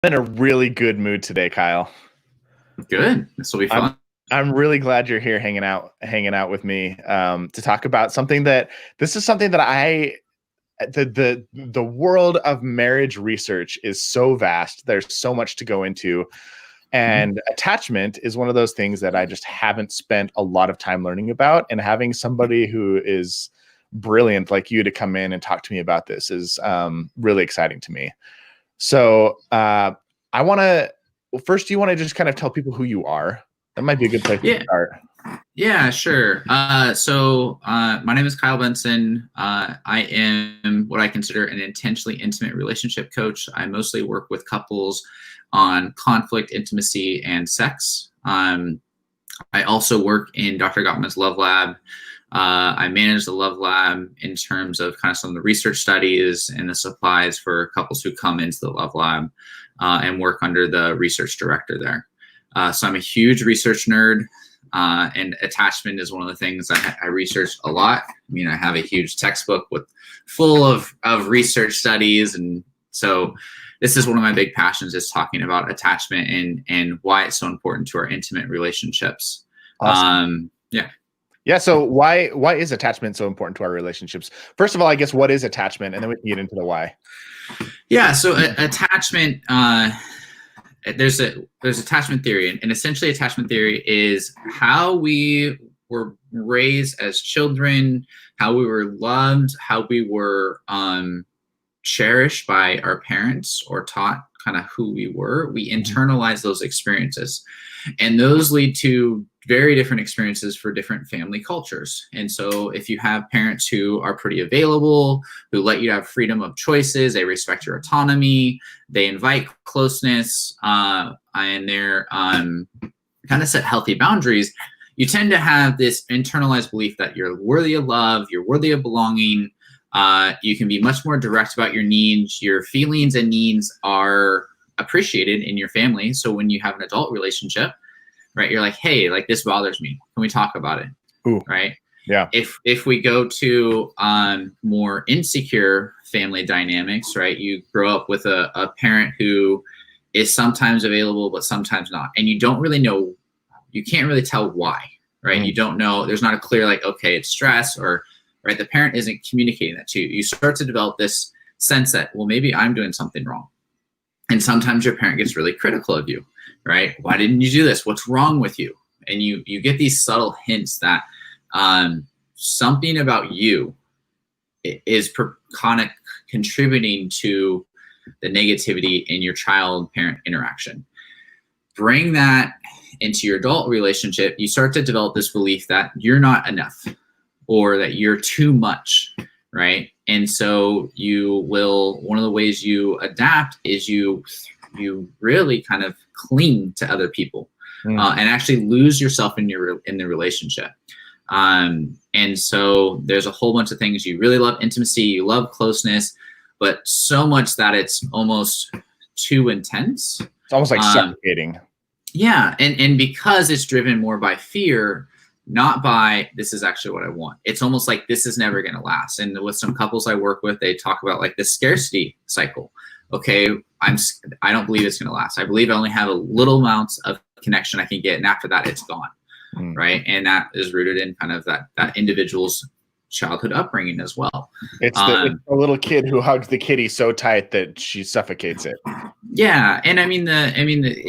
In a really good mood today, Kyle. Good. This will be fun. I'm really glad you're here hanging out with me to talk about something that the world of marriage research is so vast. There's so much to go into. And attachment is one of those things that I just haven't spent a lot of time learning about. And having somebody who is brilliant like you to come in and talk to me about this is really exciting to me. So I want to, first, do you want to just kind of tell people who you are? That might be a good place to start. Yeah, sure. My name is Kyle Benson. I am what I consider an intentionally intimate relationship coach. I mostly work with couples on conflict, intimacy, and sex. I also work in Dr. Gottman's Love Lab. I manage the Love Lab in terms of kind of some of the research studies and the supplies for couples who come into the Love Lab and work under the research director there. So I'm a huge research nerd, and attachment is one of the things I research a lot. I mean, I have a huge textbook full of research studies, and so this is one of my big passions, is talking about attachment and why it's so important to our intimate relationships. Awesome. Yeah. So why is attachment so important to our relationships? First of all, I guess, what is attachment? And then we can get into the why. Yeah. So attachment, there's attachment theory, and essentially attachment theory is how we were raised as children, how we were loved, how we were cherished by our parents or taught kind of who we were. We internalize those experiences, and those lead to very different experiences for different family cultures. And so if you have parents who are pretty available, who let you have freedom of choices, they respect your autonomy, they invite closeness, and they're kind of set healthy boundaries, you tend to have this internalized belief that you're worthy of love, you're worthy of belonging. You can be much more direct about your needs. Your feelings and needs are appreciated in your family. So when you have an adult relationship, right, you're like, hey, like, this bothers me. Can we talk about it? Ooh. Right? Yeah. If we go to more insecure family dynamics, right, you grow up with a parent who is sometimes available but sometimes not, and you don't really know, you can't really tell why, right? You don't know, there's not a clear, like, okay, it's stress, or right, the parent isn't communicating that to you. You start to develop this sense that, well, maybe I'm doing something wrong. And sometimes your parent gets really critical of you, right? Why didn't you do this? What's wrong with you? And you get these subtle hints that something about you is kind of contributing to the negativity in your child-parent interaction. Bring that into your adult relationship, you start to develop this belief that you're not enough, or that you're too much, right? And so one of the ways you adapt is you really kind of cling to other people and actually lose yourself in the relationship. And so there's a whole bunch of things. You really love intimacy, you love closeness, but so much that it's almost too intense. It's almost like suffocating. Yeah, and because it's driven more by fear, not by, this is actually what I want. It's almost like this is never going to last. And with some couples I work with, they talk about like the scarcity cycle. Okay, I don't believe it's going to last. I believe I only have a little amounts of connection I can get, and after that, it's gone, right? And that is rooted in kind of that individual's childhood upbringing as well. It's the little kid who hugs the kitty so tight that she suffocates it. Yeah, and I mean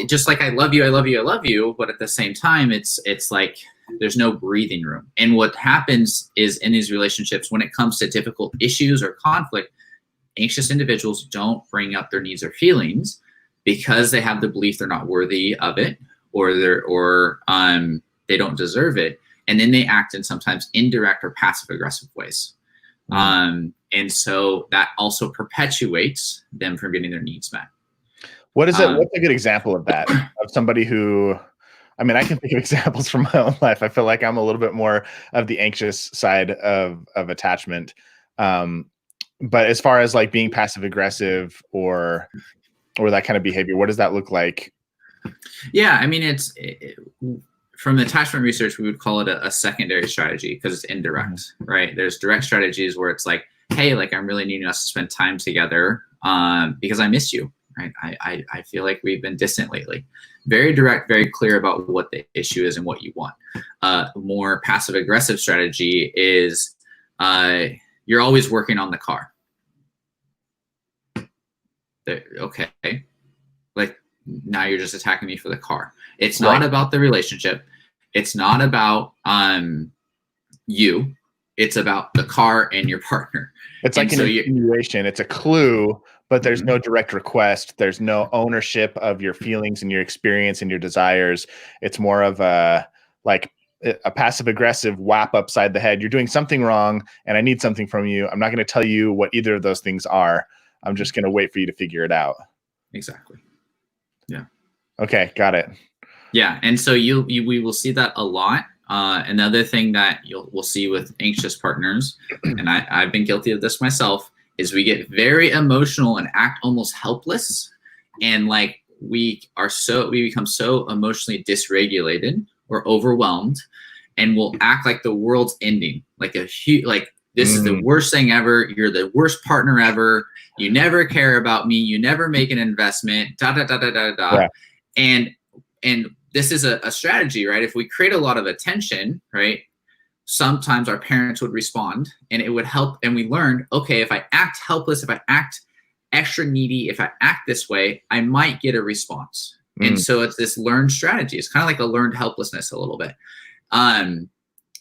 just like I love you, I love you, I love you, but at the same time, it's like there's no breathing room. And what happens is, in these relationships, when it comes to difficult issues or conflict, anxious individuals don't bring up their needs or feelings because they have the belief they're not worthy of it, or they don't deserve it. And then they act in sometimes indirect or passive aggressive ways. And so that also perpetuates them from getting their needs met. What's a good example of that? Of somebody who, I mean, I can think of examples from my own life. I feel like I'm a little bit more of the anxious side of attachment. But as far as like being passive aggressive or that kind of behavior, what does that look like? Yeah, I mean, from attachment research, we would call it a secondary strategy because it's indirect, right? There's direct strategies where it's like, hey, like, I'm really needing us to spend time together because I miss you, right? I feel like we've been distant lately. Very direct, very clear about what the issue is and what you want. More passive aggressive strategy is you're always working on the car. Okay, like now you're just attacking me for the car. It's not about the relationship. It's not about you. It's about the car and your partner. It's like an insinuation. It's a clue, but there's no direct request. There's no ownership of your feelings and your experience and your desires. It's more of a passive aggressive whap upside the head. You're doing something wrong and I need something from you. I'm not going to tell you what either of those things are. I'm just going to wait for you to figure it out. Exactly. Yeah. Okay. Got it. Yeah. And so we will see that a lot. Another thing that we'll see with anxious partners, and I've been guilty of this myself, is we get very emotional and act almost helpless. And like we become so emotionally dysregulated or overwhelmed, and we'll act like the world's ending, like this is the worst thing ever. You're the worst partner ever. You never care about me. You never make an investment, da, da, da, da, da, da. Yeah. And this is a strategy, right? If we create a lot of attention, right? Sometimes our parents would respond and it would help. And we learned, okay, if I act helpless, if I act extra needy, if I act this way, I might get a response. And so it's this learned strategy. It's kind of like a learned helplessness a little bit.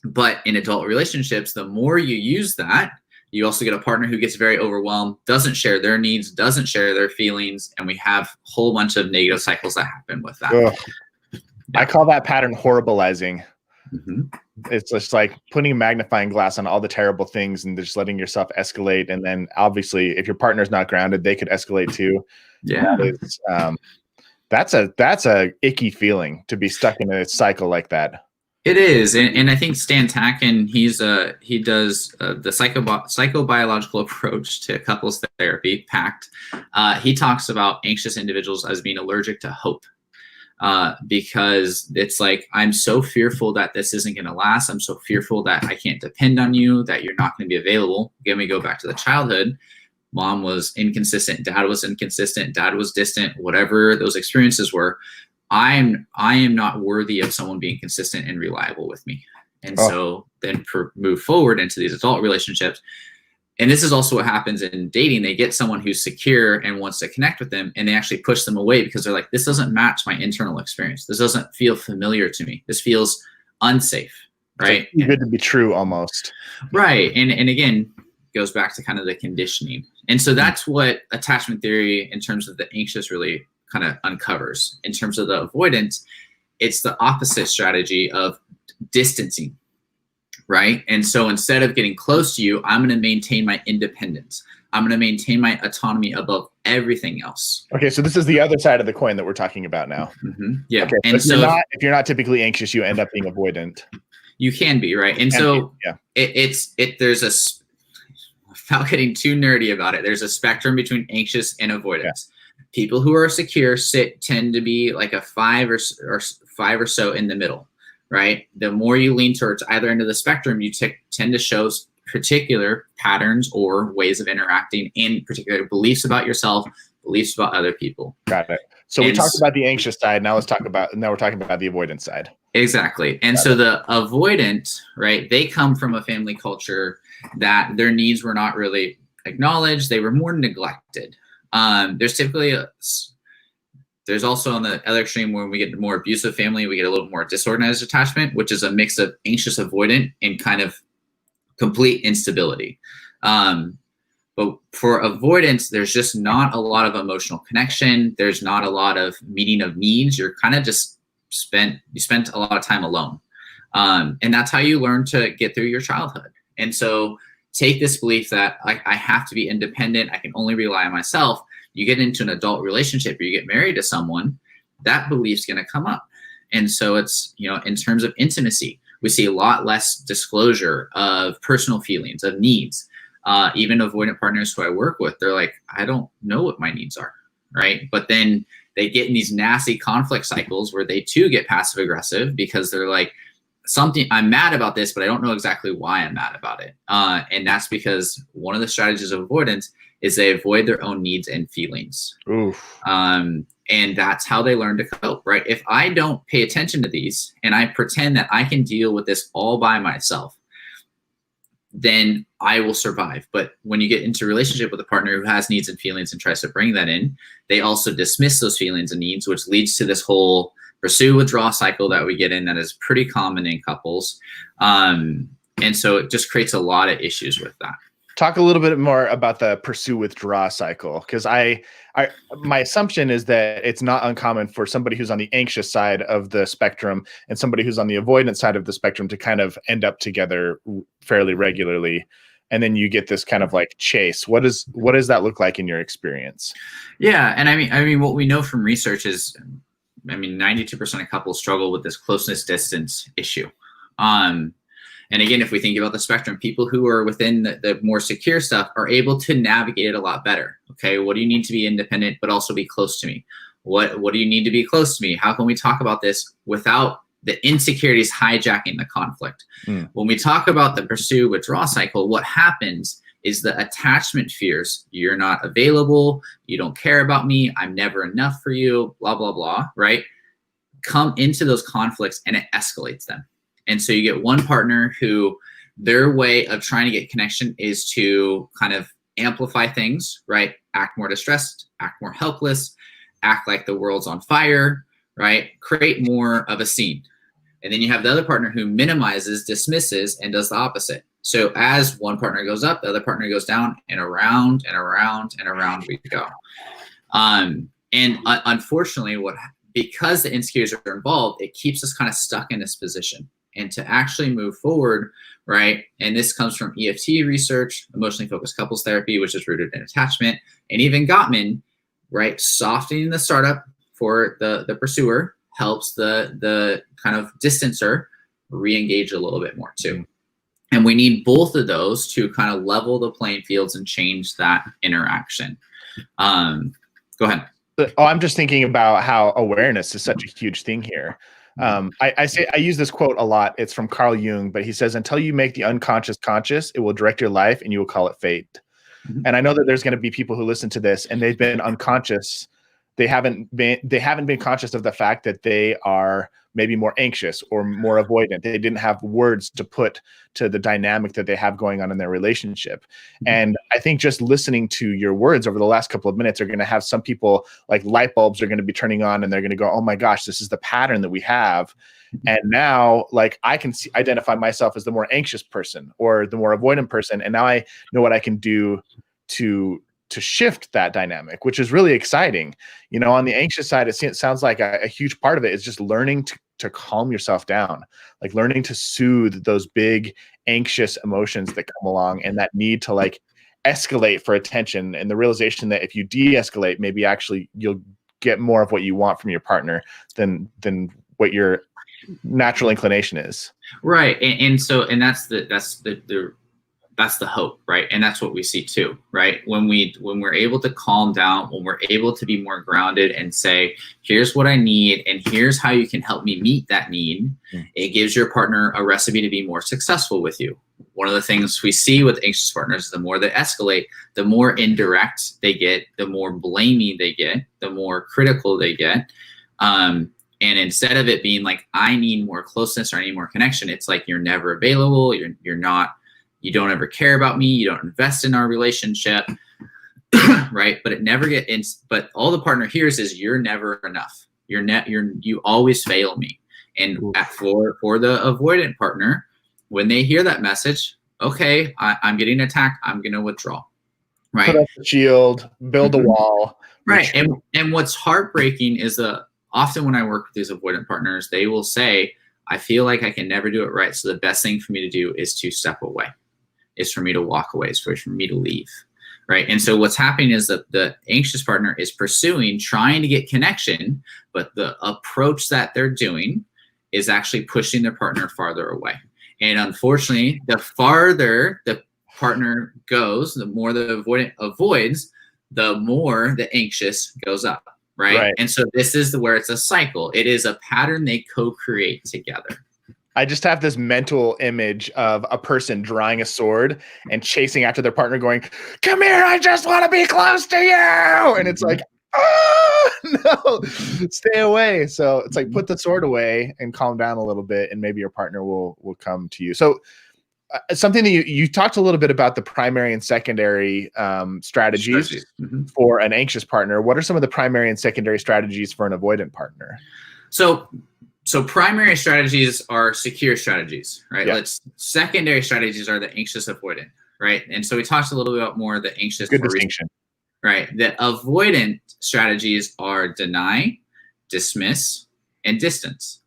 But in adult relationships, the more you use that, you also get a partner who gets very overwhelmed, doesn't share their needs, doesn't share their feelings, and we have a whole bunch of negative cycles that happen with that. Yeah. I call that pattern horribleizing. It's just like putting a magnifying glass on all the terrible things and just letting yourself escalate. And then obviously, if your partner's not grounded, they could escalate too. Yeah. That's a icky feeling to be stuck in a cycle like that. It is, and I think Stan Tacken, he does the psychobiological approach to couples therapy, PACT. He talks about anxious individuals as being allergic to hope, because it's like, I'm so fearful that this isn't going to last. I'm so fearful that I can't depend on you, that you're not going to be available. Again, we go back to the childhood. Mom was inconsistent, dad was inconsistent, dad was distant, whatever those experiences were. I am not worthy of someone being consistent and reliable with me. And so then move forward into these adult relationships. And this is also what happens in dating. They get someone who's secure and wants to connect with them, and they actually push them away because they're like, this doesn't match my internal experience. This doesn't feel familiar to me. This feels unsafe, right? It's good to be true almost. Right. And again, goes back to kind of the conditioning. And so that's what attachment theory in terms of the anxious really kind of uncovers. In terms of the avoidance, it's the opposite strategy of distancing, right? And so instead of getting close to you, I'm going to maintain my independence. I'm going to maintain my autonomy above everything else. Okay, so this is the other side of the coin that we're talking about now. Yeah. Okay, and so if you're not typically anxious, you end up being avoidant. You can be, right? And so there's a, without getting too nerdy about it, there's a spectrum between anxious and avoidance. Yeah. People who are secure tend to be like a five or so in the middle, right? The more you lean towards either end of the spectrum, you tend to show particular patterns or ways of interacting, and particular beliefs about yourself, beliefs about other people. Got it. So we talked about the anxious side. Now we're talking about the avoidance side. Exactly. And so the avoidant, right? They come from a family culture that their needs were not really acknowledged. They were more neglected. There's also on the other extreme, when we get to more abusive family, we get a little more disorganized attachment, which is a mix of anxious avoidant and kind of complete instability. But for avoidance, there's just not a lot of emotional connection. There's not a lot of meeting of needs. You're kind of just spent a lot of time alone. And that's how you learn to get through your childhood. And so take this belief that I have to be independent. I can only rely on myself. You get into an adult relationship or you get married to someone, that belief's going to come up. And so it's, in terms of intimacy, we see a lot less disclosure of personal feelings, of needs. Even avoidant partners who I work with, they're like, I don't know what my needs are, right? But then they get in these nasty conflict cycles where they too get passive aggressive because they're like, I'm mad about this, but I don't know exactly why I'm mad about it. And that's because one of the strategies of avoidance is they avoid their own needs and feelings. Oof. And that's how they learn to cope, right? If I don't pay attention to these and I pretend that I can deal with this all by myself, then I will survive. But when you get into a relationship with a partner who has needs and feelings and tries to bring that in, they also dismiss those feelings and needs, which leads to this whole pursue withdraw cycle that we get in that is pretty common in couples. And so it just creates a lot of issues with that. Talk a little bit more about the pursue withdraw cycle, because my assumption is that it's not uncommon for somebody who's on the anxious side of the spectrum and somebody who's on the avoidant side of the spectrum to kind of end up together fairly regularly, and then you get this kind of like chase. What does that look like in your experience? Yeah, and I mean, what we know from research is, 92% of couples struggle with this closeness distance issue. And again, if we think about the spectrum, people who are within the more secure stuff are able to navigate it a lot better. Okay, what do you need to be independent, but also be close to me? What do you need to be close to me? How can we talk about this without the insecurities hijacking the conflict? When we talk about the pursue withdraw cycle, what happens is the attachment fears. You're not available. You don't care about me. I'm never enough for you, blah, blah, blah, right? Come into those conflicts and it escalates them. And so you get one partner who their way of trying to get connection is to kind of amplify things, right? Act more distressed, act more helpless, act like the world's on fire, right? Create more of a scene. And then you have the other partner who minimizes, dismisses, and does the opposite. So as one partner goes up, the other partner goes down, and around and around and around we go. Unfortunately, because the insecurities are involved, it keeps us kind of stuck in this position. And to actually move forward, right? And this comes from EFT research, emotionally focused couples therapy, which is rooted in attachment, and even Gottman, right? Softening the startup for the pursuer helps the kind of distancer re-engage a little bit more too. And we need both of those to kind of level the playing fields and change that interaction. Go ahead. I'm just thinking about how awareness is such a huge thing here. I use this quote a lot. It's from Carl Jung, but he says, until you make the unconscious conscious, it will direct your life and you will call it fate. And I know that there's going to be people who listen to this and they've been unconscious. They haven't been conscious of the fact that they are maybe more anxious or more avoidant. They didn't have words to put to the dynamic that they have going on in their relationship. And I think just listening to your words over the last couple of minutes are going to have some people, like light bulbs are going to be turning on and they're going to go, oh my gosh, this is the pattern that we have. And now like I can identify myself as the more anxious person or the more avoidant person. And now I know what I can do to shift that dynamic, which is really exciting. You know, on the anxious side, it sounds like a huge part of it is just learning to calm yourself down, like learning to soothe those big anxious emotions that come along and that need to like escalate for attention, and the realization that if you de-escalate, maybe actually you'll get more of what you want from your partner than what your natural inclination is. Right. And that's the hope, right? And that's what we see too, right? When we're able to calm down, when we're able to be more grounded and say, here's what I need, and here's how you can help me meet that need, it gives your partner a recipe to be more successful with you. One of the things we see with anxious partners, the more they escalate, the more indirect they get, the more blaming they get, the more critical they get. And instead of it being like, I need more closeness or I need more connection, it's like, you're never available, you don't ever care about me. You don't invest in our relationship, right? But but all the partner hears is you're never enough. You always fail me. And for the avoidant partner, when they hear that message, okay, I'm getting attacked, I'm going to withdraw, right? Put up a shield, build a wall. Right. And what's heartbreaking is often when I work with these avoidant partners, they will say, I feel like I can never do it right. So the best thing for me to do is to step away. Is for me to walk away, is for me to leave, right? And so what's happening is that the anxious partner is trying to get connection, but the approach that they're doing is actually pushing their partner farther away. And unfortunately, the farther the partner goes, the more the avoidant avoids, the more the anxious goes up, right? And so this is where it's a cycle. It is a pattern they co-create together. I just have this mental image of a person drawing a sword and chasing after their partner going, come here, I just want to be close to you. And it's like, oh, no, stay away. So it's like, put the sword away and calm down a little bit, and maybe your partner will come to you. So something that you talked a little bit about the primary and secondary strategies for an anxious partner. What are some of the primary and secondary strategies for an avoidant partner? So primary strategies are secure strategies, right? Yeah. Secondary strategies are the anxious avoidant, right? And so we talked a little bit about more the anxious. Good distinction. Right. The avoidant strategies are deny, dismiss, and distance.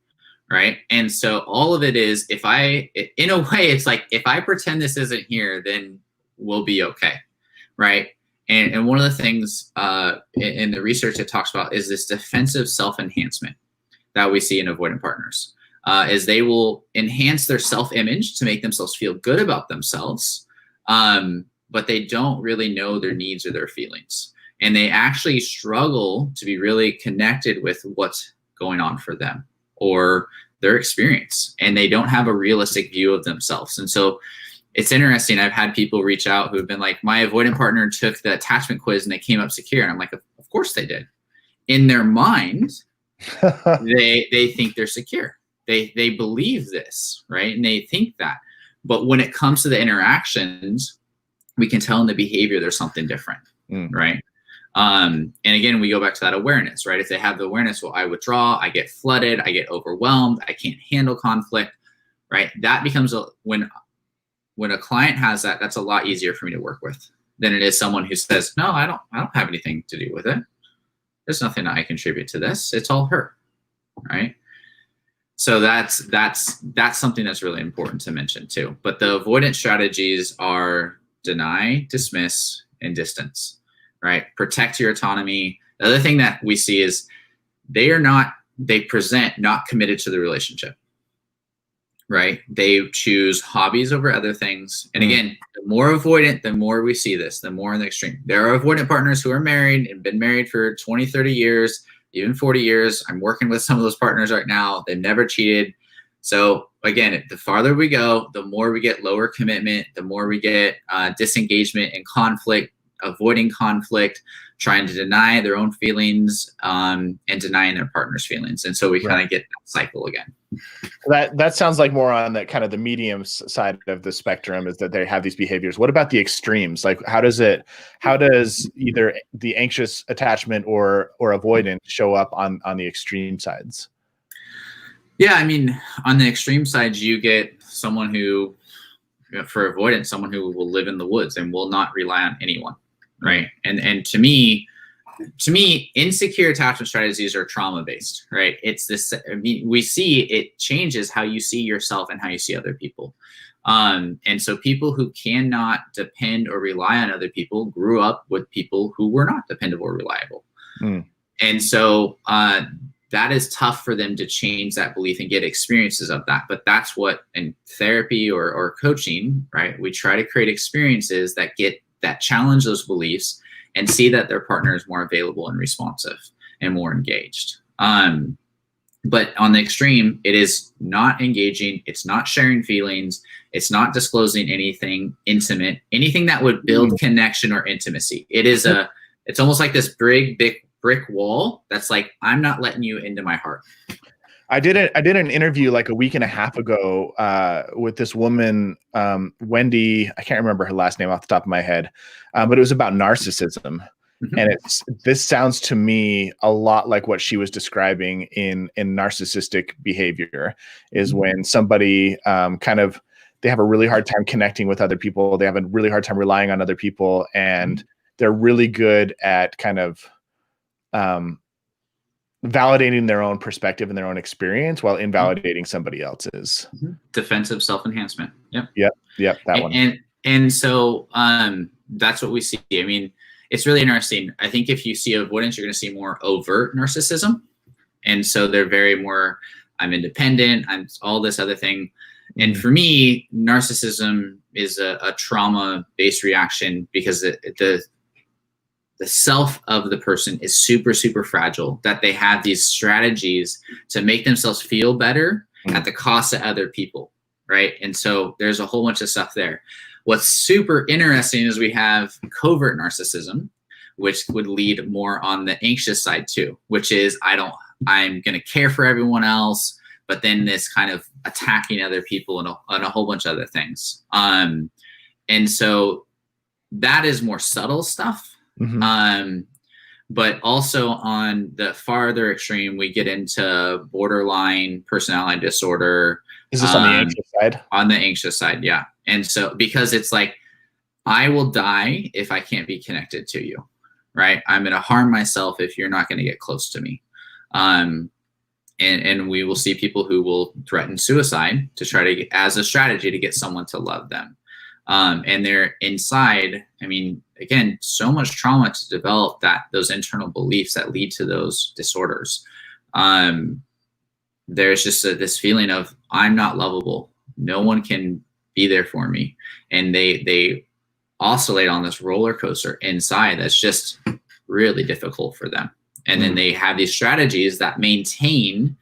Right. And so all of it is, in a way, it's like, if I pretend this isn't here, then we'll be okay. Right. And one of the things in the research it talks about is this defensive self-enhancement that we see in avoidant partners, is they will enhance their self-image to make themselves feel good about themselves. But they don't really know their needs or their feelings. And they actually struggle to be really connected with what's going on for them or their experience. And they don't have a realistic view of themselves. And so it's interesting. I've had people reach out who have been like, my avoidant partner took the attachment quiz and they came up secure. And I'm like, of course they did. In their mind, they think they're secure. They believe this, right? And they think that. But when it comes to the interactions, we can tell in the behavior there's something different, right? And again, we go back to that awareness, right? If they have the awareness, well, I withdraw, I get flooded, I get overwhelmed, I can't handle conflict, right? That becomes when a client has that, that's a lot easier for me to work with than it is someone who says, no, I don't have anything to do with it. There's nothing that I contribute to this. It's all her, right? So that's something that's really important to mention too. But the avoidance strategies are deny, dismiss, and distance, right? Protect your autonomy. The other thing that we see is they present not committed to the relationship, right? They choose hobbies over other things. And again, the more avoidant, the more we see this, the more in the extreme. There are avoidant partners who are married and been married for 20, 30 years, even 40 years. I'm working with some of those partners right now. They've never cheated. So again, the farther we go, the more we get lower commitment, the more we get disengagement and conflict, avoiding conflict, trying to deny their own feelings and denying their partner's feelings. And so we kind of get that cycle again. That sounds like more on the kind of the medium side of the spectrum, is that they have these behaviors. What about the extremes? Like how does either the anxious attachment or avoidant show up on the extreme sides? Yeah, I mean, on the extreme side, you get someone who, for avoidance, someone who will live in the woods and will not rely on anyone, right? And to me, insecure attachment strategies are trauma-based, right? It's this. I mean, we see it changes how you see yourself and how you see other people. And so people who cannot depend or rely on other people grew up with people who were not dependable or reliable. And so that is tough for them to change that belief and get experiences of that. But that's what in therapy or coaching, right? We try to create experiences that challenge those beliefs and see that their partner is more available and responsive and more engaged. But on the extreme, it is not engaging. It's not sharing feelings. It's not disclosing anything intimate, anything that would build connection or intimacy. It's almost like this big brick wall that's like, I'm not letting you into my heart. I did an interview like a week and a half ago with this woman, Wendy. I can't remember her last name off the top of my head, but it was about narcissism. And this sounds to me a lot like what she was describing in narcissistic behavior, is when somebody they have a really hard time connecting with other people. They have a really hard time relying on other people, and they're really good at kind of validating their own perspective and their own experience while invalidating somebody else's. Defensive self-enhancement. Yep. That one. And so that's what we see. I mean, it's really interesting. I think if you see avoidance, you're going to see more overt narcissism. And so they're very more, I'm independent, I'm all this other thing. And for me, narcissism is a trauma-based reaction because the self of the person is super, super fragile, that they have these strategies to make themselves feel better at the cost of other people, right? And so there's a whole bunch of stuff there. What's super interesting is we have covert narcissism, which would lead more on the anxious side too, which is I'm going to care for everyone else, but then this kind of attacking other people and a whole bunch of other things. And so that is more subtle stuff. But also on the farther extreme, we get into borderline personality disorder. Is this on the anxious side? On the anxious side, yeah. And so because it's like, I will die if I can't be connected to you, right? I'm going to harm myself if you're not going to get close to me. And we will see people who will threaten suicide to try to get, as a strategy to get someone to love them. And they're inside, I mean, again, so much trauma to develop those internal beliefs that lead to those disorders. There's just this feeling of, I'm not lovable. No one can be there for me. And they oscillate on this roller coaster inside that's just really difficult for them. And then they have these strategies that maintain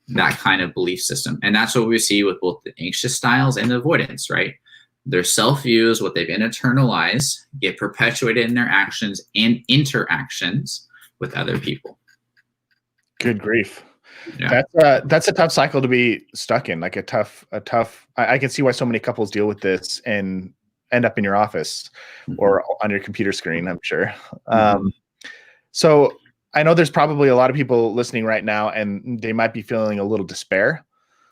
that kind of belief system. And that's what we see with both the anxious styles and the avoidance, right? Their self-views, what they've internalized, get perpetuated in their actions and interactions with other people. Good grief. Yeah. That's a tough cycle to be stuck in. Like a tough. I can see why so many couples deal with this and end up in your office or on your computer screen, I'm sure. So I know there's probably a lot of people listening right now, and they might be feeling a little despair.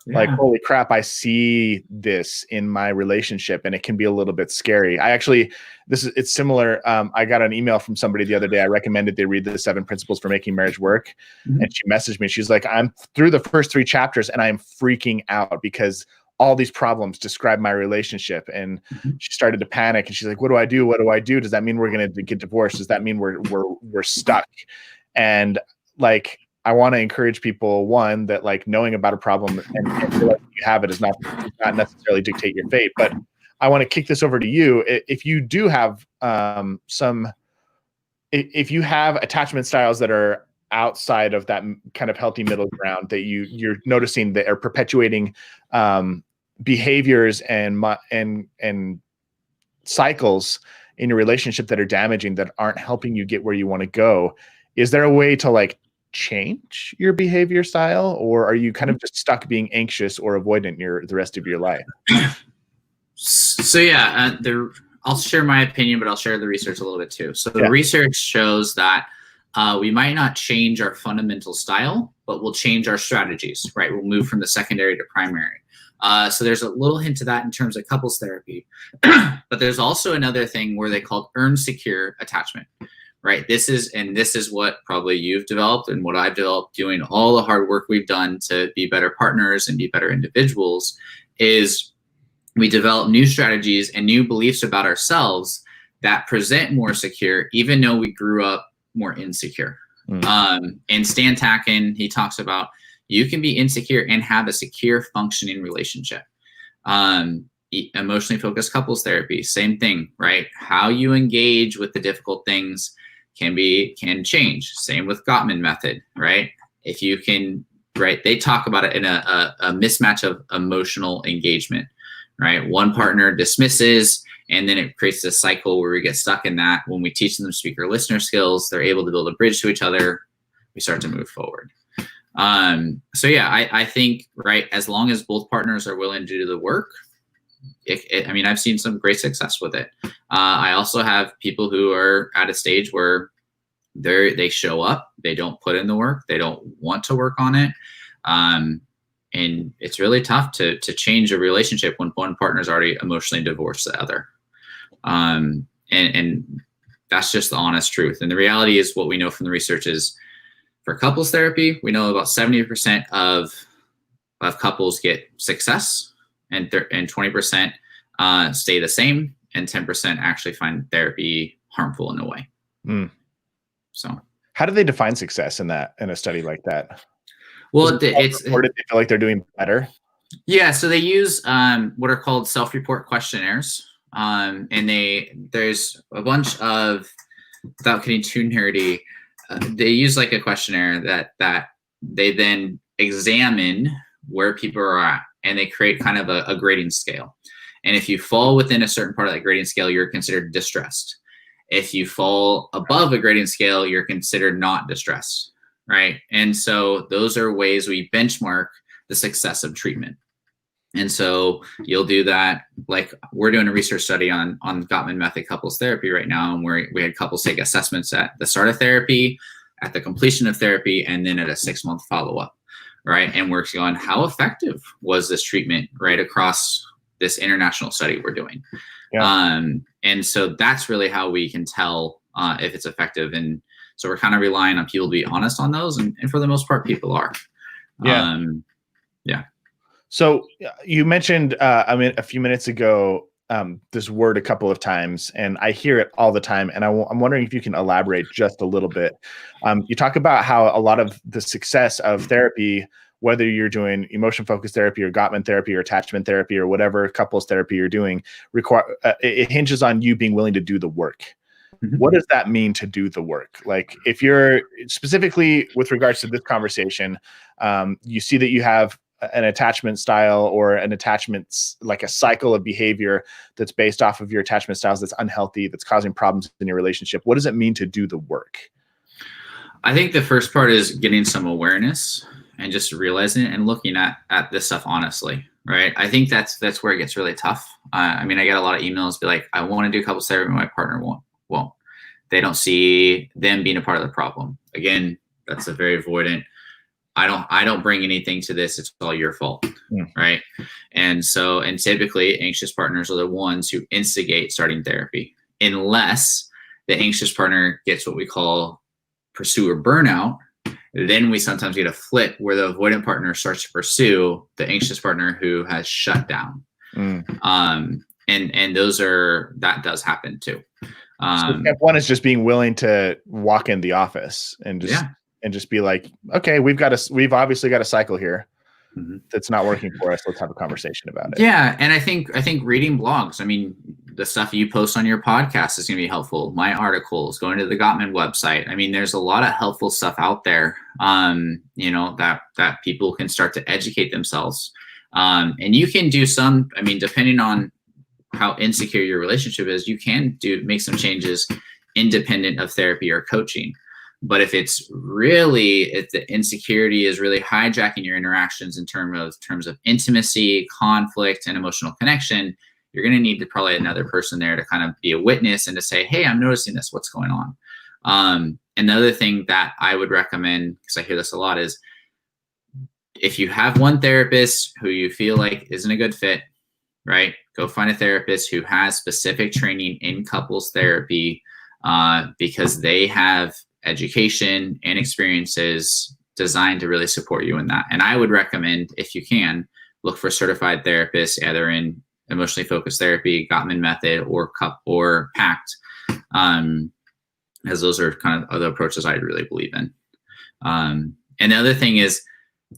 Yeah. Like, holy crap, I see this in my relationship, and it can be a little bit scary. It's similar. I got an email from somebody the other day. I recommended they read the 7 Principles for Making Marriage Work. And she messaged me. She's like, I'm through the first 3 chapters and I am freaking out because all these problems describe my relationship. And she started to panic, and she's like, what do I do? What do I do? Does that mean we're going to get divorced? Does that mean we're stuck? And like, I want to encourage people, one, that like knowing about a problem and realizing you have it does not necessarily dictate your fate. But I want to kick this over to you. If you do have if you have attachment styles that are outside of that kind of healthy middle ground that you're noticing that are perpetuating behaviors and cycles in your relationship that are damaging, that aren't helping you get where you want to go, is there a way to like change your behavior style, or are you kind of just stuck being anxious or avoidant the rest of your life? So yeah, I'll share my opinion, but I'll share the research a little bit too. So the research shows that we might not change our fundamental style, but we'll change our strategies, right? We'll move from the secondary to primary. So there's a little hint to that in terms of couples therapy. But there's also another thing where they call earn secure attachment. Right. This is what probably you've developed and what I've developed doing all the hard work we've done to be better partners and be better individuals, is we develop new strategies and new beliefs about ourselves that present more secure, even though we grew up more insecure. And Stan Tacken, he talks about you can be insecure and have a secure functioning relationship. Emotionally focused couples therapy, same thing, right? How you engage with the difficult things can change. Same with Gottman method, right? If you can, right? They talk about it in a mismatch of emotional engagement, right? One partner dismisses, and then it creates this cycle where we get stuck in that. When we teach them speaker listener skills, they're able to build a bridge to each other. We start to move forward. So yeah, I think, right, as long as both partners are willing to do the work, I've seen some great success with it. I also have people who are at a stage where they show up, they don't put in the work, they don't want to work on it. And it's really tough to change a relationship when one partner is already emotionally divorced the other. And that's just the honest truth. And the reality is, what we know from the research is, for couples therapy, we know about 70% of couples get success, and 20% stay the same, and 10% actually find therapy harmful in a way. So how do they define success in a study like that? Well, they feel like they're doing better. Yeah. So they use what are called self-report questionnaires. And there's a bunch of, without getting too nerdy, they use like a questionnaire that they then examine where people are at, and they create kind of a grading scale. And if you fall within a certain part of that grading scale, you're considered distressed. If you fall above a grading scale, you're considered not distressed, right? And so those are ways we benchmark the success of treatment. And so you'll do that. Like, we're doing a research study on Gottman method couples therapy right now, and we had couples take assessments at the start of therapy, at the completion of therapy, and then at a 6-month follow-up, right? And we're going, how effective was this treatment right across this international study we're doing? Yeah. And so that's really how we can tell if it's effective. And so we're kind of relying on people to be honest on those, and for the most part, people are. Yeah. Yeah. So you mentioned, a few minutes ago, this word a couple of times, and I hear it all the time. And I'm wondering if you can elaborate just a little bit. You talk about how a lot of the success of therapy, whether you're doing emotion-focused therapy or Gottman therapy or attachment therapy or whatever couples therapy you're doing, it hinges on you being willing to do the work. Mm-hmm. What does that mean, to do the work? Like, if you're specifically with regards to this conversation, you see that you have an attachment style or an attachment, like a cycle of behavior that's based off of your attachment styles that's unhealthy, that's causing problems in your relationship. What does it mean to do the work? I think the first part is getting some awareness and just realizing it and looking at this stuff honestly, right? I think that's where it gets really tough. I get a lot of emails be like, I want to do couples therapy, but my partner won't. They don't see them being a part of the problem. Again, that's a very avoidant. I don't bring anything to this. It's all your fault. Yeah. Right. And typically anxious partners are the ones who instigate starting therapy, unless the anxious partner gets what we call pursuer burnout. Then we sometimes get a flip where the avoidant partner starts to pursue the anxious partner who has shut down. And that does happen too. So step one is just being willing to walk in the office and just be like, okay, we've obviously got a cycle here that's not working for us. Let's have a conversation about it. Yeah. And I think reading blogs, the stuff you post on your podcast is going to be helpful. My articles, going to the Gottman website. There's a lot of helpful stuff out there, that people can start to educate themselves. And you can do some, depending on how insecure your relationship is, you can make some changes independent of therapy or coaching. But if the insecurity is really hijacking your interactions in terms of intimacy, conflict, and emotional connection, you're going to need probably another person there to kind of be a witness and to say, hey, I'm noticing this, what's going on? Another thing that I would recommend, because I hear this a lot, is if you have one therapist who you feel like isn't a good fit, right? Go find a therapist who has specific training in couples therapy, because they have education and experiences designed to really support you in that. And I would recommend, if you can, look for certified therapists, either in emotionally focused therapy, Gottman method, or PACT, as those are kind of other approaches I really believe in. And the other thing is,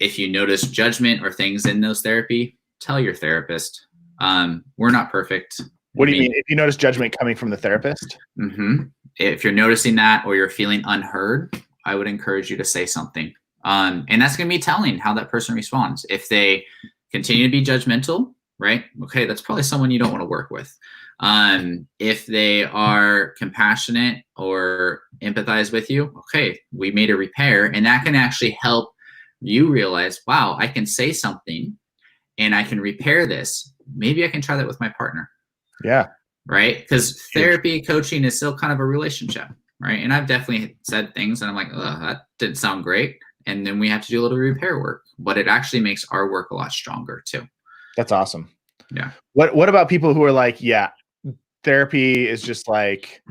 if you notice judgment or things in those therapy, tell your therapist. We're not perfect. What do you mean? If you notice judgment coming from the therapist? Mm-hmm. If you're noticing that, or you're feeling unheard, I would encourage you to say something. And that's going to be telling how that person responds. If they continue to be judgmental, right? Okay, that's probably someone you don't want to work with. If they are compassionate or empathize with you, okay, we made a repair, and that can actually help you realize, wow, I can say something and I can repair this. Maybe I can try that with my partner. Yeah. Right. Because therapy, coaching is still kind of a relationship. Right. And I've definitely said things and I'm like, oh, that didn't sound great. And then we have to do a little repair work, but it actually makes our work a lot stronger too. That's awesome. Yeah. What about people who are like, yeah, therapy is just like,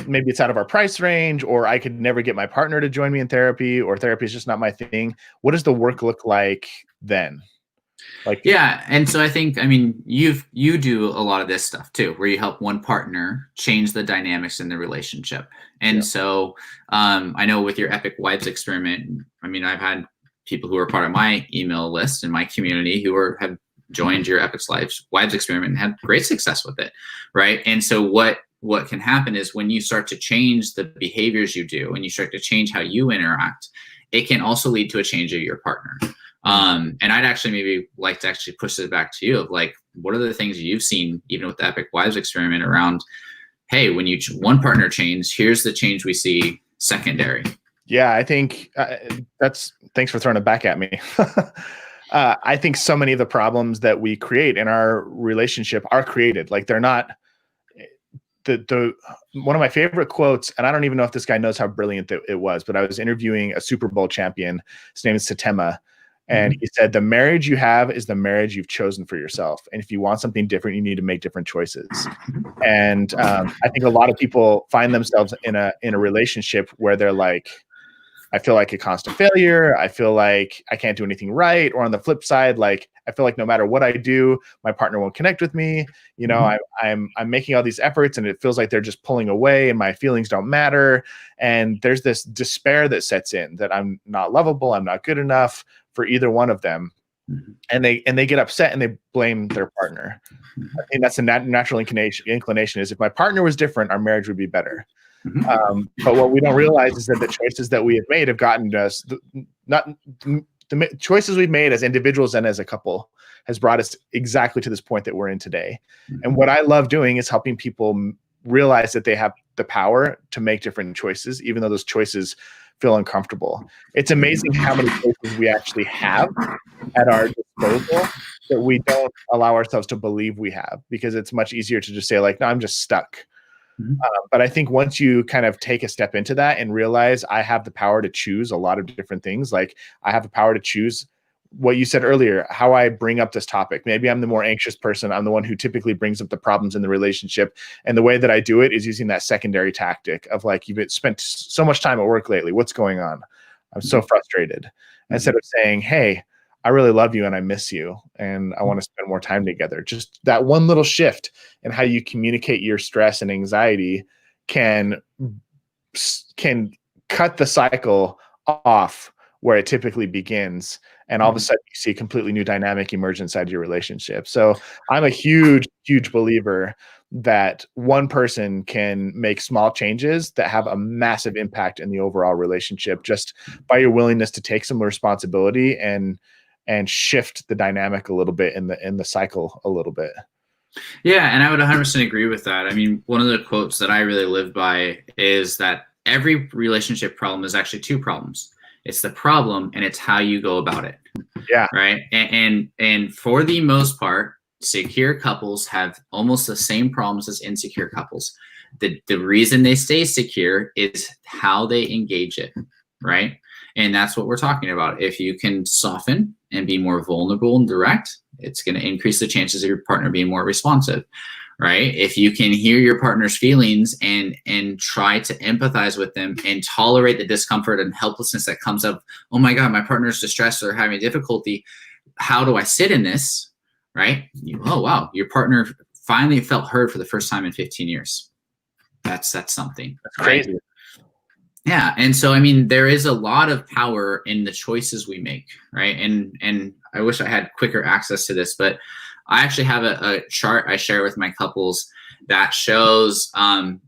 maybe it's out of our price range, or I could never get my partner to join me in therapy, or therapy is just not my thing. What does the work look like then? Yeah. And so I think, you do a lot of this stuff too, where you help one partner change the dynamics in the relationship. And so I know with your Epic Wives experiment, I've had people who are part of my email list in my community who have joined your Epic Wives experiment and had great success with it. Right. And so what can happen is, when you start to change the behaviors you do and you start to change how you interact, it can also lead to a change of your partner. And I'd actually maybe like to actually push it back to you of like, what are the things you've seen, even with the Epic Wives experiment around, hey, when you one partner change, here's the change we see secondary. Yeah, I think thanks for throwing it back at me. I think so many of the problems that we create in our relationship are created. Like they're not one of my favorite quotes, and I don't even know if this guy knows how brilliant it was, but I was interviewing a Super Bowl champion. His name is Satema. And he said, the marriage you have is the marriage you've chosen for yourself. And if you want something different, you need to make different choices. And I think a lot of people find themselves in a relationship where they're like, I feel like a constant failure. I feel like I can't do anything right. Or on the flip side, like I feel like no matter what I do, my partner won't connect with me. You know, I'm making all these efforts and it feels like they're just pulling away and my feelings don't matter. And there's this despair that sets in that I'm not lovable. I'm not good enough for either one of them. And they get upset and they blame their partner. I think that's a natural inclination is if my partner was different, our marriage would be better. But what we don't realize is that the choices that we have made have gotten us the choices we've made as individuals and as a couple has brought us exactly to this point that we're in today. And what I love doing is helping people realize that they have the power to make different choices, even though those choices feel uncomfortable. It's amazing how many choices we actually have at our disposal that we don't allow ourselves to believe we have, because it's much easier to just say like, no, I'm just stuck. But I think once you kind of take a step into that and realize I have the power to choose a lot of different things, like I have the power to choose what you said earlier, how I bring up this topic. Maybe I'm the more anxious person. I'm the one who typically brings up the problems in the relationship. And the way that I do it is using that secondary tactic of like, you've spent so much time at work lately. What's going on? I'm so frustrated. Instead of saying, hey, I really love you and I miss you and I want to spend more time together. Just that one little shift in how you communicate your stress and anxiety can cut the cycle off where it typically begins. And all of a sudden you see a completely new dynamic emerge inside your relationship. So I'm a huge, huge believer that one person can make small changes that have a massive impact in the overall relationship just by your willingness to take some responsibility and shift the dynamic a little bit in the cycle a little bit. Yeah, and I would 100% agree with that. I mean, one of the quotes that I really live by is that every relationship problem is actually two problems. It's the problem and it's how you go about it. Yeah. Right. And for the most part, secure couples have almost the same problems as insecure couples. The reason they stay secure is how they engage it. Right. And that's what we're talking about. If you can soften and be more vulnerable and direct, it's going to increase the chances of your partner being more responsive, right? If you can hear your partner's feelings and try to empathize with them and tolerate the discomfort and helplessness that comes up, oh my God, my partner's distressed or having difficulty. How do I sit in this, right? Oh, wow, your partner finally felt heard for the first time in 15 years. That's something. That's crazy. Right? Yeah. And so, I mean, there is a lot of power in the choices we make, right? And I wish I had quicker access to this, but I actually have a chart I share with my couples that shows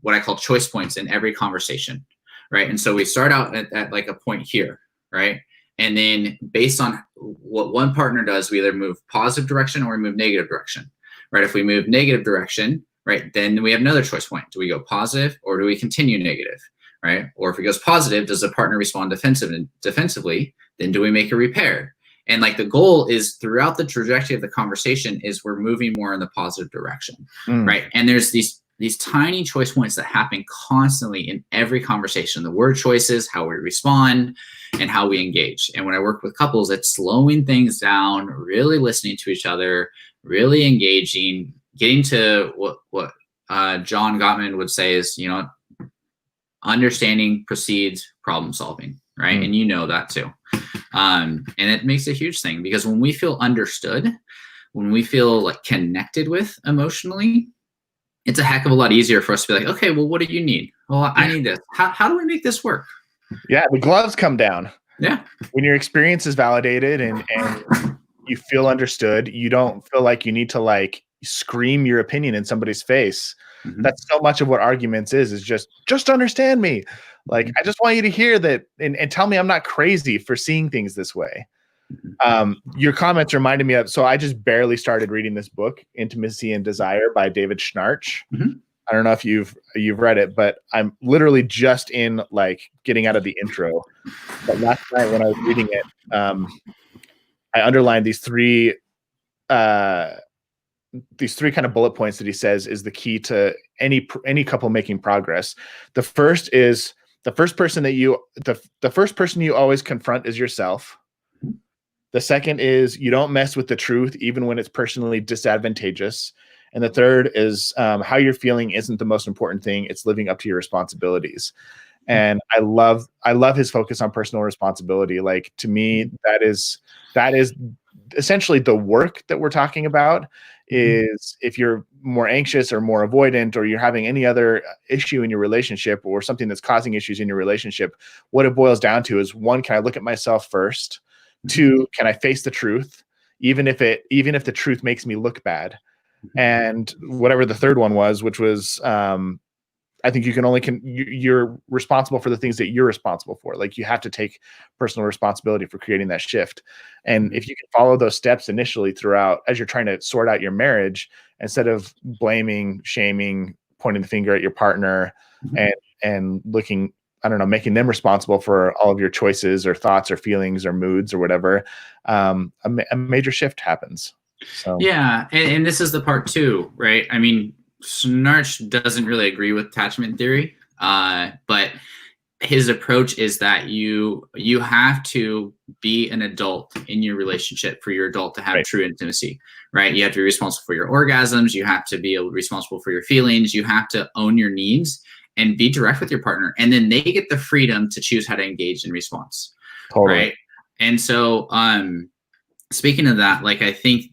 what I call choice points in every conversation, right? And so we start out at like a point here, right? And then based on what one partner does, we either move positive direction or we move negative direction, right? If we move negative direction, right, then we have another choice point. Do we go positive or do we continue negative? Right? Or if it goes positive, does the partner respond defensively? Then do we make a repair? And like the goal is throughout the trajectory of the conversation is we're moving more in the positive direction, right? And there's these tiny choice points that happen constantly in every conversation. The word choices, how we respond, and how we engage. And when I work with couples, it's slowing things down, really listening to each other, really engaging, getting to what John Gottman would say is, you know, understanding precedes problem solving, right? And you know that too. And it makes a huge thing because when we feel understood, when we feel like connected with emotionally, it's a heck of a lot easier for us to be like, okay, well, what do you need? Well, I need this. How do we make this work? Yeah, the gloves come down. Yeah. When your experience is validated and you feel understood, you don't feel like you need to like scream your opinion in somebody's face. That's so much of what arguments is just understand me. Like, I just want you to hear that and tell me I'm not crazy for seeing things this way. Your comments reminded me of, so I just barely started reading this book, Intimacy and Desire by David Schnarch. I don't know if you've read it, but I'm literally just in like getting out of the intro. But last night when I was reading it, I underlined these three kind of bullet points that he says is the key to any couple making progress. The first is the first person you always confront is yourself. The second is you don't mess with the truth, even when it's personally disadvantageous. And the third is how you're feeling isn't the most important thing. It's living up to your responsibilities. And I love his focus on personal responsibility. Like, to me, that is essentially the work that we're talking about. Is if you're more anxious or more avoidant, or you're having any other issue in your relationship or something that's causing issues in your relationship, what it boils down to is, one, can I look at myself first? Two, can I face the truth, even if the truth makes me look bad? And whatever the third one was, which was, I think you're responsible for the things that you're responsible for. Like, you have to take personal responsibility for creating that shift. And if you can follow those steps initially throughout, as you're trying to sort out your marriage, instead of blaming, shaming, pointing the finger at your partner, and looking, I don't know, making them responsible for all of your choices or thoughts or feelings or moods or whatever, a major shift happens. So yeah, and this is the part too, right? I mean, Schnarch doesn't really agree with attachment theory, but his approach is that you have to be an adult in your relationship for your adult to have true intimacy, right? You have to be responsible for your orgasms. You have to be responsible for your feelings. You have to own your needs and be direct with your partner. And then they get the freedom to choose how to engage in response. Totally. Right. And so, speaking of that, like, I think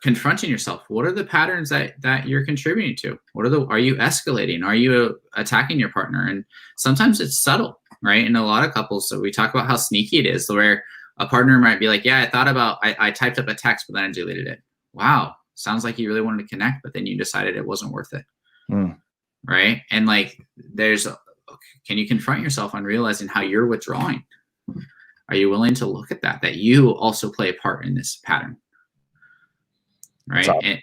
confronting yourself, what are the patterns that you're contributing to? Are you escalating? Are you attacking your partner? And sometimes it's subtle, right? In a lot of couples, so we talk about how sneaky it is, where a partner might be like, yeah, I typed up a text, but then I deleted it. Wow. Sounds like you really wanted to connect, but then you decided it wasn't worth it. Right. And like, can you confront yourself on realizing how you're withdrawing? Are you willing to look at that you also play a part in this pattern? Right.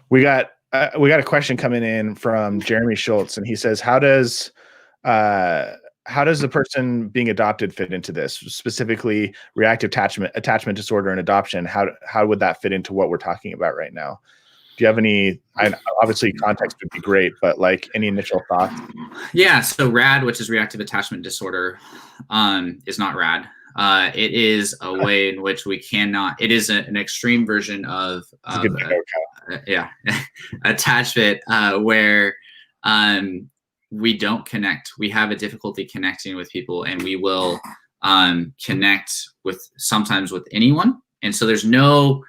We got a question coming in from Jeremy Schultz, and he says, how does the person being adopted fit into this, specifically reactive attachment disorder and adoption? How would that fit into what we're talking about right now? Do you have any, obviously context would be great, but like, any initial thoughts? Yeah. So RAD, which is reactive attachment disorder, is not RAD. It is a way in which it is an extreme version of attachment, where we don't connect. We have a difficulty connecting with people, and we will connect sometimes with anyone. And so there's no,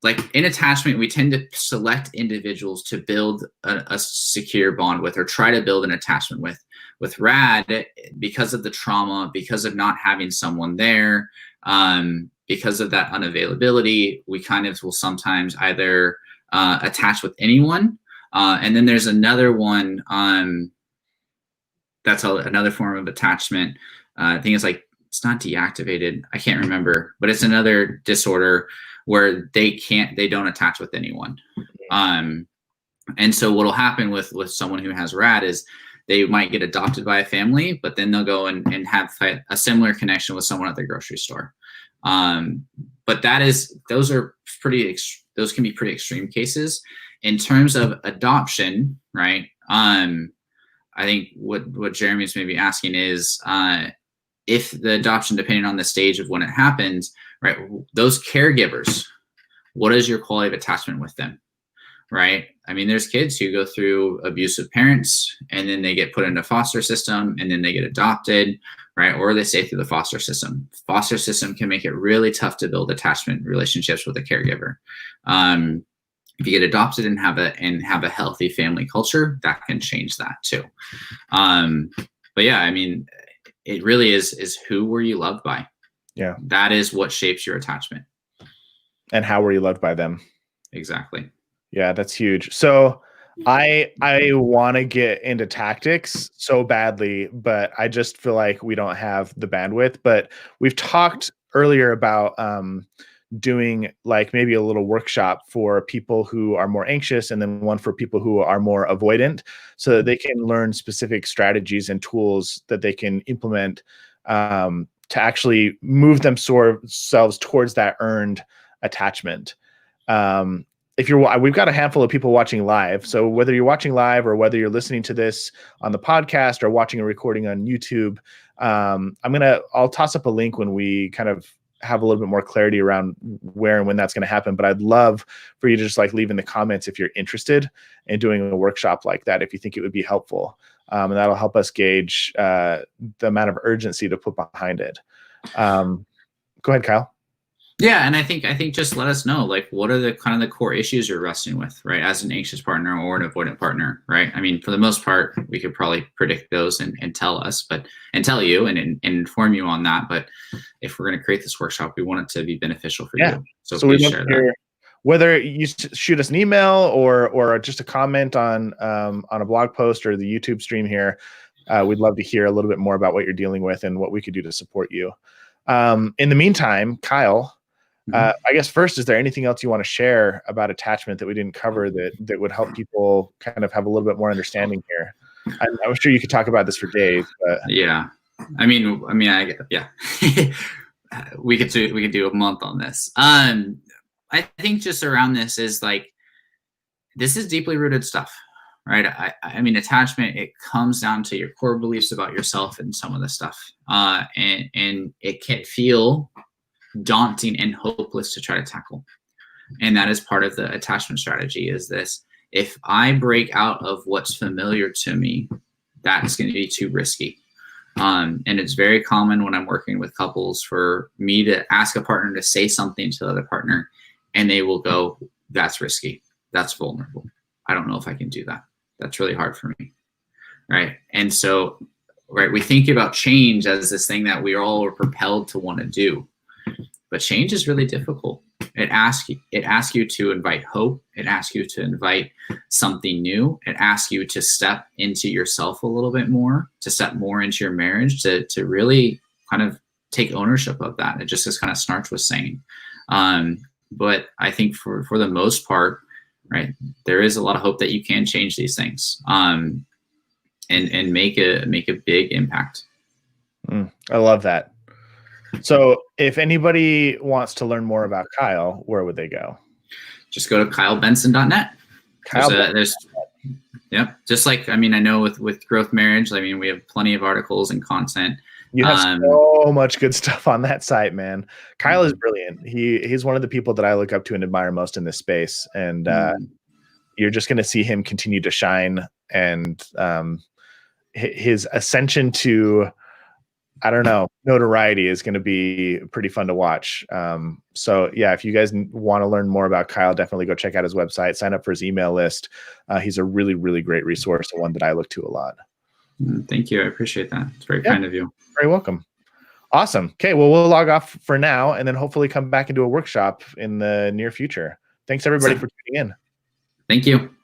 like, in attachment, we tend to select individuals to build a secure bond with, or try to build an attachment with. With RAD, because of the trauma, because of not having someone there, because of that unavailability, we kind of will sometimes either attach with anyone. And then there's another one, that's another form of attachment. I think it's not deactivated. I can't remember, but it's another disorder where they don't attach with anyone. And so what'll happen with someone who has RAD is they might get adopted by a family, but then they'll go and have a similar connection with someone at the grocery store. But those can be pretty extreme cases. In terms of adoption, right? I think what Jeremy's maybe asking is, if the adoption, depending on the stage of when it happens, right? Those caregivers, what is your quality of attachment with them? Right? I mean, there's kids who go through abusive parents, and then they get put into foster system, and then they get adopted, right? Or they stay through the foster system. Foster system can make it really tough to build attachment relationships with a caregiver. If you get adopted and have a healthy family culture, that can change that too. But yeah, I mean, it really is who were you loved by? Yeah. That is what shapes your attachment. And how were you loved by them? Exactly. Yeah, that's huge. So I want to get into tactics so badly, but I just feel like we don't have the bandwidth. But we've talked earlier about doing like maybe a little workshop for people who are more anxious, and then one for people who are more avoidant, so that they can learn specific strategies and tools that they can implement to actually move themselves towards that earned attachment. We've got a handful of people watching live. So whether you're watching live or whether you're listening to this on the podcast or watching a recording on YouTube, I'll toss up a link when we kind of have a little bit more clarity around where and when that's going to happen. But I'd love for you to just like leave in the comments if you're interested in doing a workshop like that, if you think it would be helpful. And that'll help us gauge the amount of urgency to put behind it. Go ahead, Kyle. Yeah, and I think just let us know, like, what are the kind of the core issues you're wrestling with, right? As an anxious partner or an avoidant partner, right? I mean, for the most part, we could probably predict those and tell us, and tell you and inform you on that. But if we're going to create this workshop, we want it to be beneficial for you. So please share that. Whether you shoot us an email or just a comment on a blog post or the YouTube stream here, we'd love to hear a little bit more about what you're dealing with and what we could do to support you. In the meantime, Kyle, I guess first, is there anything else you want to share about attachment that we didn't cover that would help people kind of have a little bit more understanding here? I'm sure you could talk about this for days, but yeah, we could do a month on this. I think just around this is like, this is deeply rooted stuff, right? I mean, attachment, it comes down to your core beliefs about yourself and some of this stuff, and it can feel daunting and hopeless to try to tackle. And that is part of the attachment strategy, is this: if I break out of what's familiar to me, that's going to be too risky. And it's very common when I'm working with couples for me to ask a partner to say something to the other partner, and they will go, that's risky, that's vulnerable, I don't know if I can do that, that's really hard for me, right? And so, right, we think about change as this thing that we all are propelled to want to do. But change is really difficult. It asks you to invite hope. It asks you to invite something new. It asks you to step into yourself a little bit more, to step more into your marriage, to really kind of take ownership of that. It just as kind of Snarch was saying. But I think for the most part, right, there is a lot of hope that you can change these things and make a big impact. I love that. So if anybody wants to learn more about Kyle, where would they go? Just go to kylebenson.net. Yep. Just like, I mean, I know with Growth Marriage, I mean, we have plenty of articles and content. You have so much good stuff on that site, man. Kyle is brilliant. He's one of the people that I look up to and admire most in this space. And you're just going to see him continue to shine, and his ascension to, I don't know, notoriety is going to be pretty fun to watch. So yeah, if you guys want to learn more about Kyle, definitely go check out his website, sign up for his email list. He's a really, really great resource, and one that I look to a lot. Thank you. I appreciate that. It's very kind of you. Very welcome. Awesome. Okay. Well, we'll log off for now, and then hopefully come back and do a workshop in the near future. Thanks everybody for tuning in. Thank you.